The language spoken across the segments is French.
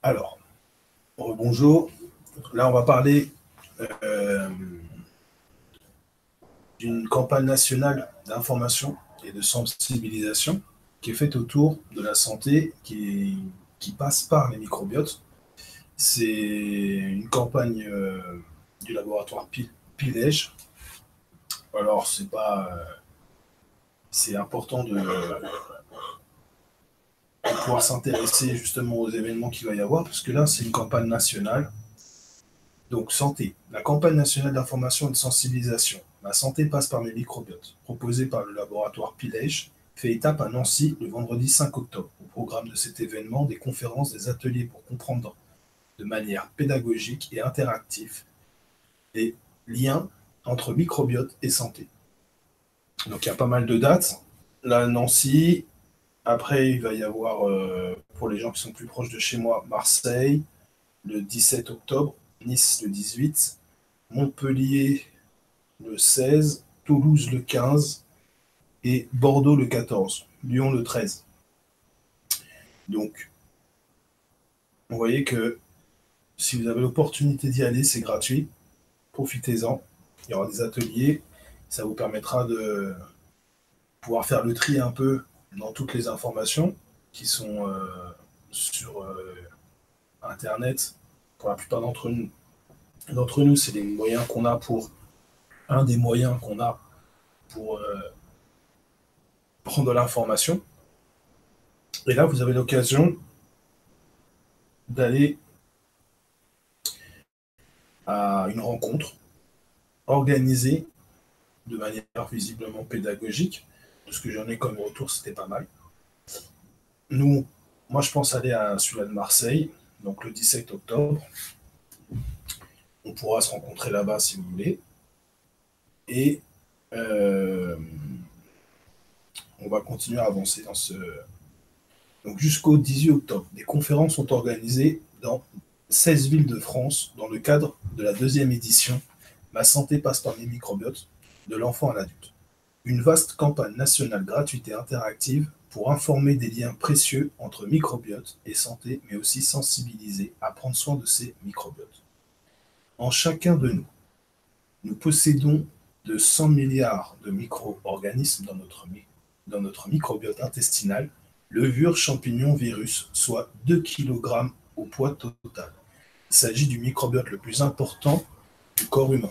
Alors, bonjour. Là, on va parler euh, d'une campagne nationale d'information et de sensibilisation qui est faite autour de la santé qui passe par les microbiotes. C'est une campagne du laboratoire PILEJ. Alors, c'est important de pouvoir s'intéresser justement aux événements qu'il va y avoir, parce que là, c'est une campagne nationale. Donc, santé. La campagne nationale d'information et de sensibilisation. La santé passe par les microbiotes, proposée par le laboratoire PILEJ, fait étape à Nancy le vendredi 5 octobre. Au programme de cet événement, des conférences, des ateliers pour comprendre de manière pédagogique et interactive les liens entre microbiote et santé. Donc, il y a pas mal de dates. Là, Nancy. Après, il va y avoir, pour les gens qui sont plus proches de chez moi, Marseille, le 17 octobre, Nice le 18, Montpellier le 16, Toulouse le 15 et Bordeaux le 14, Lyon le 13. Donc, vous voyez que si vous avez l'opportunité d'y aller, c'est gratuit. Profitez-en. Il y aura des ateliers. Ça vous permettra de pouvoir faire le tri un peu dans toutes les informations qui sont sur Internet. Pour la plupart d'entre nous, c'est des moyens qu'on a pour un des moyens qu'on a pour prendre de l'information. Et là, vous avez l'occasion d'aller à une rencontre organisée de manière visiblement pédagogique. Tout ce que j'en ai comme retour, c'était pas mal. Nous, moi, je pense aller à celui-là de Marseille, donc le 17 octobre. On pourra se rencontrer là-bas si vous voulez. Et on va continuer à avancer dans ce. Donc jusqu'au 18 octobre, des conférences sont organisées dans 16 villes de France dans le cadre de la deuxième édition Ma santé passe par les microbiotes, de l'enfant à l'adulte. Une vaste campagne nationale gratuite et interactive pour informer des liens précieux entre microbiote et santé, mais aussi sensibiliser à prendre soin de ces microbiotes. En chacun de nous, nous possédons de 100 milliards de micro-organismes dans notre microbiote intestinal, levure, champignons, virus, soit 2 kg au poids total. Il s'agit du microbiote le plus important du corps humain.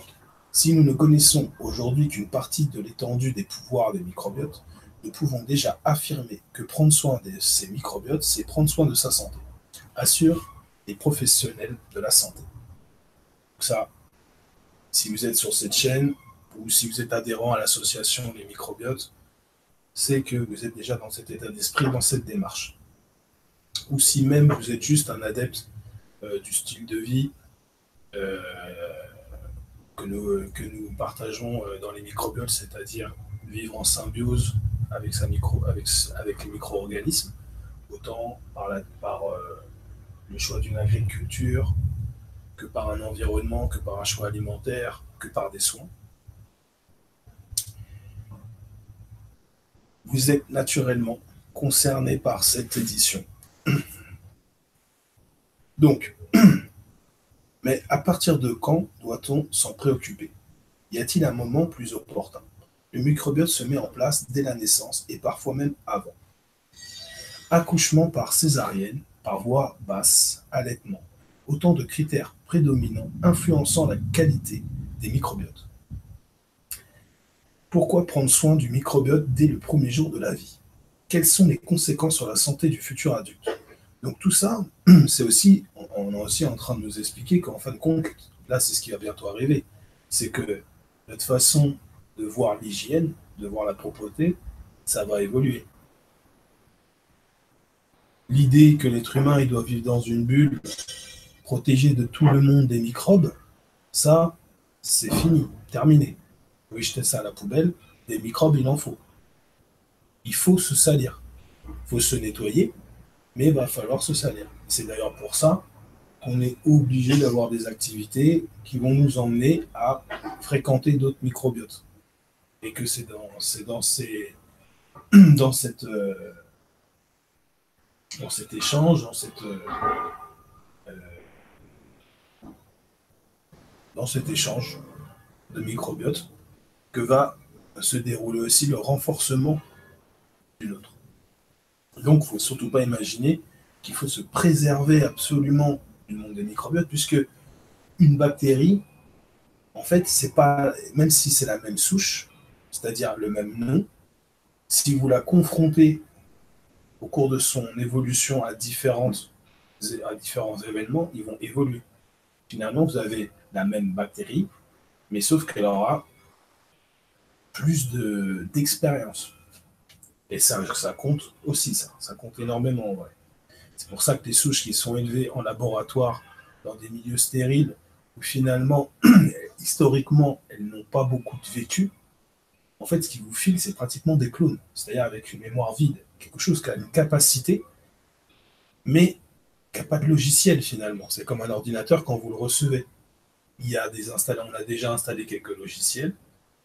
Si nous ne connaissons aujourd'hui qu'une partie de l'étendue des pouvoirs des microbiotes, nous pouvons déjà affirmer que prendre soin de ces microbiotes, c'est prendre soin de sa santé, assure les professionnels de la santé. Donc ça, si vous êtes sur cette chaîne ou si vous êtes adhérent à l'association Les Microbiotes, c'est que vous êtes déjà dans cet état d'esprit, dans cette démarche. Ou si même vous êtes juste un adepte du style de vie euh, que nous partageons dans les microbiotes, c'est-à-dire vivre en symbiose avec les micro-organismes, autant par le choix d'une agriculture, que par un environnement, que par un choix alimentaire, que par des soins. Vous êtes naturellement concerné par cette édition. Donc, mais à partir de quand doit-on s'en préoccuper? Y a-t-il un moment plus opportun? Le microbiote se met en place dès la naissance et parfois même avant. Accouchement par césarienne, par voie basse, allaitement, autant de critères prédominants influençant la qualité des microbiotes. Pourquoi prendre soin du microbiote dès le premier jour de la vie? Quelles sont les conséquences sur la santé du futur adulte? Donc tout ça, c'est aussi, on est aussi en train de nous expliquer qu'en fin de compte, là c'est ce qui va bientôt arriver, c'est que notre façon de voir l'hygiène, de voir la propreté, ça va évoluer. L'idée que l'être humain il doit vivre dans une bulle protégé de tout le monde des microbes, ça, c'est fini, terminé. Vous pouvez jeter ça à la poubelle, des microbes, il en faut. Il faut se salir, il faut se nettoyer, mais il va falloir se salir. C'est d'ailleurs pour ça qu'on est obligé d'avoir des activités qui vont nous emmener à fréquenter d'autres microbiotes. Et que c'est dans cet échange, dans cet échange de microbiote que va se dérouler aussi le renforcement d'une autre. Donc, il ne faut surtout pas imaginer qu'il faut se préserver absolument du monde des microbiotes, puisque une bactérie, en fait, c'est pas, même si c'est la même souche, c'est-à-dire le même nom, si vous la confrontez au cours de son évolution à différents événements, ils vont évoluer. Finalement, vous avez la même bactérie, mais sauf qu'elle aura plus d'expérience. Et ça compte aussi, ça compte énormément en vrai. C'est pour ça que les souches qui sont élevées en laboratoire dans des milieux stériles, où finalement, historiquement, elles n'ont pas beaucoup de vécu, en fait, ce qui vous file, c'est pratiquement des clones, c'est-à-dire avec une mémoire vide, quelque chose qui a une capacité, mais qui n'a pas de logiciel finalement. C'est comme un ordinateur quand vous le recevez. On a déjà installé quelques logiciels,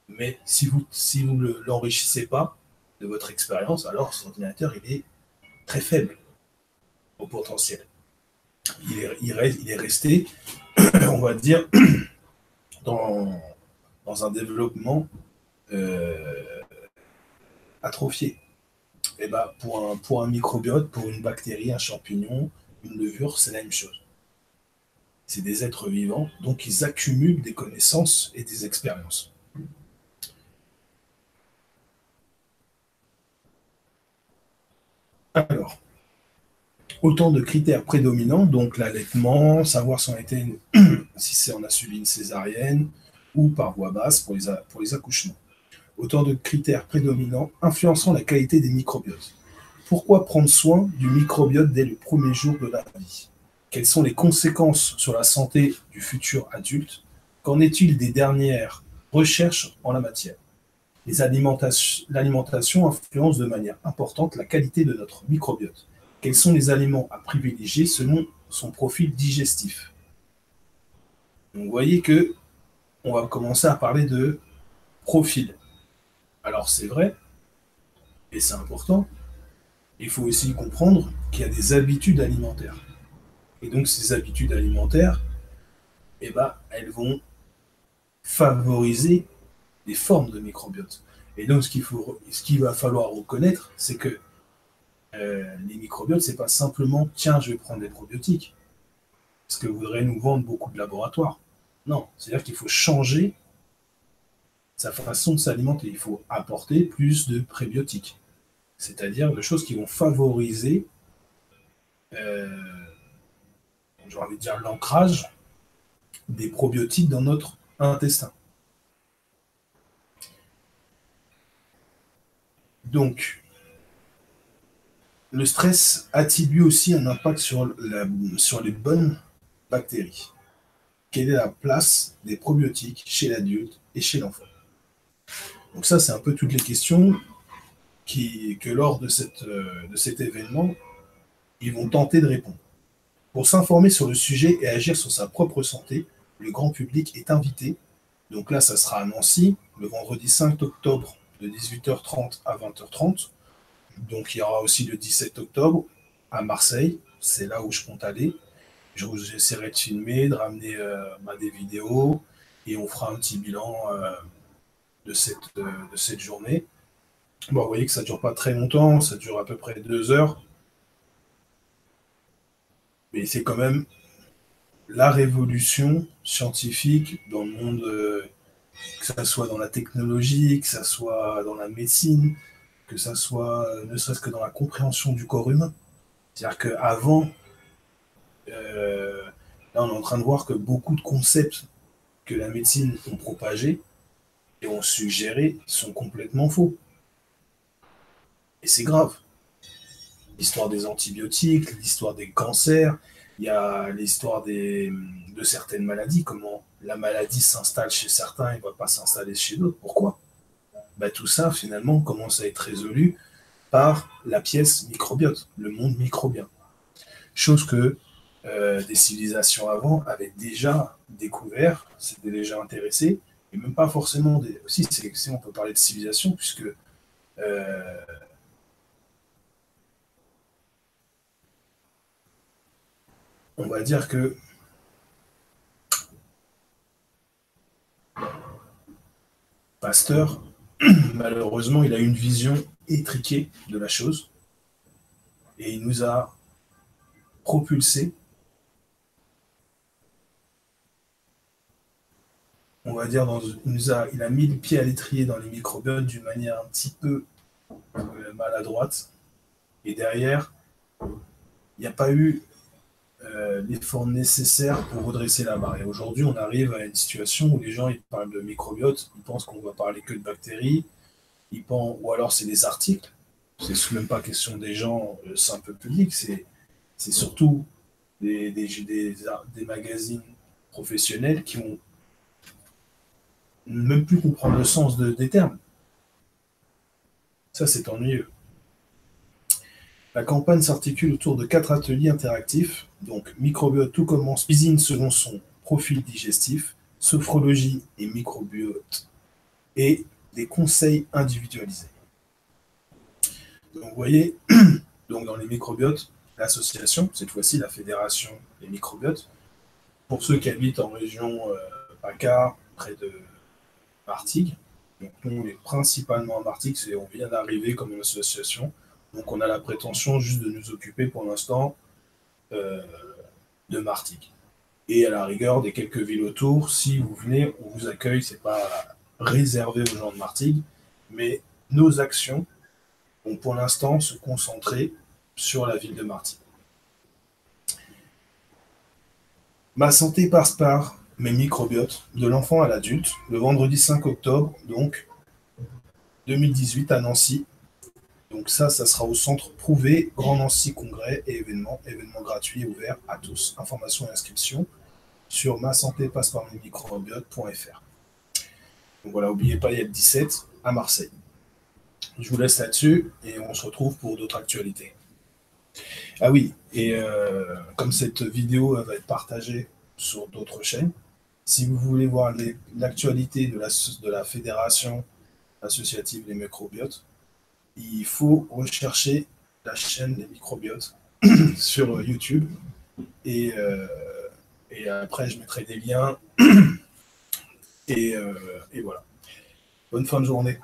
mais si vous ne l'enrichissez pas de votre expérience, alors cet ordinateur, il est très faible au potentiel. Il est resté, on va dire, dans, dans un développement euh, atrophié. Et ben, pour un microbiote, pour une bactérie, un champignon, une levure, c'est la même chose. C'est des êtres vivants, donc ils accumulent des connaissances et des expériences. Alors, autant de critères prédominants, donc l'allaitement, savoir si on a subi une césarienne ou par voie basse pour les accouchements. Autant de critères prédominants influençant la qualité des microbiotes. Pourquoi prendre soin du microbiote dès le premier jour de la vie? Quelles sont les conséquences sur la santé du futur adulte? Qu'en est-il des dernières recherches en la matière? L'alimentation influence de manière importante la qualité de notre microbiote. Quels sont les aliments à privilégier selon son profil digestif? Donc, vous voyez que on va commencer à parler de profil. Alors c'est vrai, et c'est important, il faut aussi comprendre qu'il y a des habitudes alimentaires. Et donc ces habitudes alimentaires, eh ben, elles vont favoriser des formes de microbiote. Et donc ce qu'il va falloir reconnaître, c'est que les microbiotes, c'est pas simplement tiens, je vais prendre des probiotiques, ce que voudraient nous vendre beaucoup de laboratoires. Non, c'est-à-dire qu'il faut changer sa façon de s'alimenter. Il faut apporter plus de prébiotiques, c'est-à-dire de choses qui vont favoriser, euh, j'ai envie de dire, l'ancrage des probiotiques dans notre intestin. Donc, le stress a-t-il lui aussi un impact sur les bonnes bactéries? Quelle est la place des probiotiques chez l'adulte et chez l'enfant? Donc ça, c'est un peu toutes les questions que lors de cet événement, ils vont tenter de répondre. Pour s'informer sur le sujet et agir sur sa propre santé, le grand public est invité. Donc là, ça sera à Nancy, le vendredi 5 octobre de 18h30 à 20h30. Donc il y aura aussi le 17 octobre à Marseille, c'est là où je compte aller. J'essaierai de filmer, de ramener des vidéos et on fera un petit bilan de cette journée. Bon, vous voyez que ça ne dure pas très longtemps, ça dure à peu près 2 heures, mais c'est quand même la révolution scientifique dans le monde, que ça soit dans la technologie, que ça soit dans la médecine, que ça soit ne serait-ce que dans la compréhension du corps humain. C'est-à-dire qu'avant, euh, là on est en train de voir que beaucoup de concepts que la médecine ont propagés et ont suggérés sont complètement faux. Et c'est grave. L'histoire des antibiotiques, l'histoire des cancers, il y a l'histoire de certaines maladies, comment la maladie s'installe chez certains et ne va pas s'installer chez d'autres. Pourquoi? Tout ça, finalement, commence à être résolu par la pièce microbiote, le monde microbien. Chose que des civilisations avant avaient déjà découvert, s'étaient déjà intéressés, et même pas forcément des. Aussi, si on peut parler de civilisation, puisque euh, on va dire que Pasteur, malheureusement, il a une vision étriquée de la chose et il nous a propulsés, on va dire, il a mis le pied à l'étrier dans les microbiotes d'une manière un petit peu maladroite. Et derrière, il n'y a pas eu l'effort nécessaire pour redresser la barre. Et aujourd'hui, on arrive à une situation où les gens ils parlent de microbiote, ils pensent qu'on va parler que de bactéries, ou alors c'est des articles. C'est même pas question des gens simples publics, c'est surtout des magazines professionnels qui ont même plus comprendre le sens des termes. Ça, c'est ennuyeux. La campagne s'articule autour de 4 ateliers interactifs, donc microbiote, tout commence, cuisine selon son profil digestif, sophrologie et microbiote, et des conseils individualisés. Donc vous voyez, donc dans les microbiotes, l'association, cette fois-ci la fédération des microbiotes, pour ceux qui habitent en région PACA, près de Martigues, donc nous on est principalement à Martigues, on vient d'arriver comme une association, donc on a la prétention juste de nous occuper pour l'instant de Martigues. Et à la rigueur des quelques villes autour, si vous venez, on vous accueille, c'est pas réservé aux gens de Martigues, mais nos actions vont pour l'instant se concentrer sur la ville de Martigues. Ma santé passe par mes microbiotes, de l'enfant à l'adulte, le vendredi 5 octobre, donc 2018 à Nancy. Donc ça sera au centre Prouvé, Grand Nancy Congrès et événements gratuits et ouverts à tous. Informations et inscriptions sur masantépasseparmesmicrobiotes.fr. Donc voilà, n'oubliez pas, il y a le 17 à Marseille. Je vous laisse là-dessus et on se retrouve pour d'autres actualités. Ah oui, et comme cette vidéo va être partagée sur d'autres chaînes, si vous voulez voir l'actualité de la Fédération associative des microbiotes, il faut rechercher la chaîne des microbiotes sur YouTube et après je mettrai des liens et voilà. Bonne fin de journée.